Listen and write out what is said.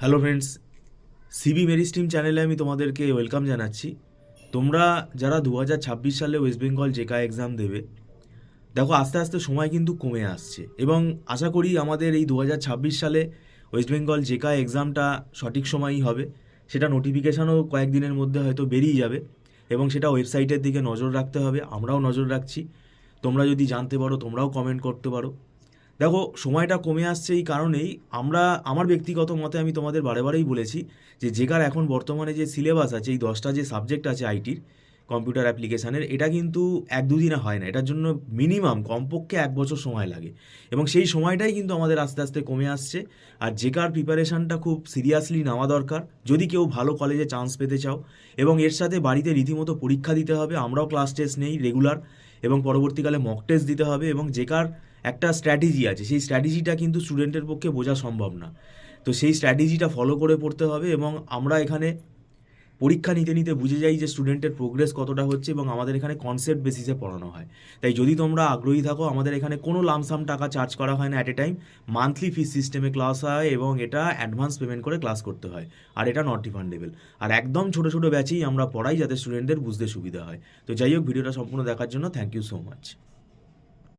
Hello friends, CB মেরি stream চ্যানেলে আমি তোমাদেরকে ওয়েলকাম জানাচ্ছি। তোমরা যারা 2026 সালে ওয়েস্ট বেঙ্গল জেকা এক্সাম দেবে, দেখো আস্তে আস্তে সময় কিন্তু কমে আসছে এবং আশা করি আমাদের এই 2026 সালে ওয়েস্ট বেঙ্গল জেকা এক্সামটা সঠিক সময়ই হবে। সেটা নোটিফিকেশানও কয়েকদিনের মধ্যে হয়তো বেরিয়ে যাবে এবং সেটা ওয়েবসাইটের দিকে নজর রাখতে হবে। আমরাও নজর রাখছি। তোমরা যদি জানতে পারো তোমরাও কমেন্ট করতে পারো। দেখো, সময়টা কমে আসছে এই কারণেই। আমার ব্যক্তিগত মতে আমি তোমাদের বারেবারেই বলেছি যে জেকার এখন বর্তমানে যে সিলেবাস আছে, এই 10টা যে সাবজেক্ট আছে আইটির, কম্পিউটার অ্যাপ্লিকেশানের, এটা কিন্তু এক দুদিনে হয় না। এটার জন্য মিনিমাম কমপক্ষে 1 বছর সময় লাগে এবং সেই সময়টাই কিন্তু আমাদের আস্তে আস্তে কমে আসছে। আর জেকার প্রিপারেশানটা খুব সিরিয়াসলি নেওয়া দরকার যদি কেউ ভালো কলেজে চান্স পেতে চাও, এবং এর সাথে বাড়িতে রীতিমতো পরীক্ষা দিতে হবে। আমরাও ক্লাস টেস্ট নেই রেগুলার, এবং পরবর্তীকালে মক টেস্ট দিতে হবে। এবং জেকার একটা স্ট্র্যাটেজি আছে, সেই স্ট্র্যাটেজিটা কিন্তু স্টুডেন্টের পক্ষে বোঝা সম্ভব না। তো সেই স্ট্র্যাটেজিটা ফলো করে পড়তে হবে এবং আমরা এখানে পরীক্ষা নিতে নিতে বুঝে যাই যে স্টুডেন্টের প্রোগ্রেস কতটা হচ্ছে, এবং আমাদের এখানে কনসেপ্ট বেসিসে পড়ানো হয়। তাই যদি তোমরা আগ্রহী থাকো, আমাদের এখানে কোনো লামসাম টাকা চার্জ করা হয় না অ্যাট এ টাইম। মান্থলি ফিস সিস্টেমে ক্লাস হয় এবং এটা অ্যাডভান্স পেমেন্ট করে ক্লাস করতে হয়, আর এটা নট রিফান্ডেবল। আর একদম ছোটো ছোটো ব্যাচেই আমরা পড়াই যাতে স্টুডেন্টদের বুঝতে সুবিধা হয়। তো যাই হোক, ভিডিওটা সম্পূর্ণ দেখার জন্য থ্যাংক ইউ সো মাচ।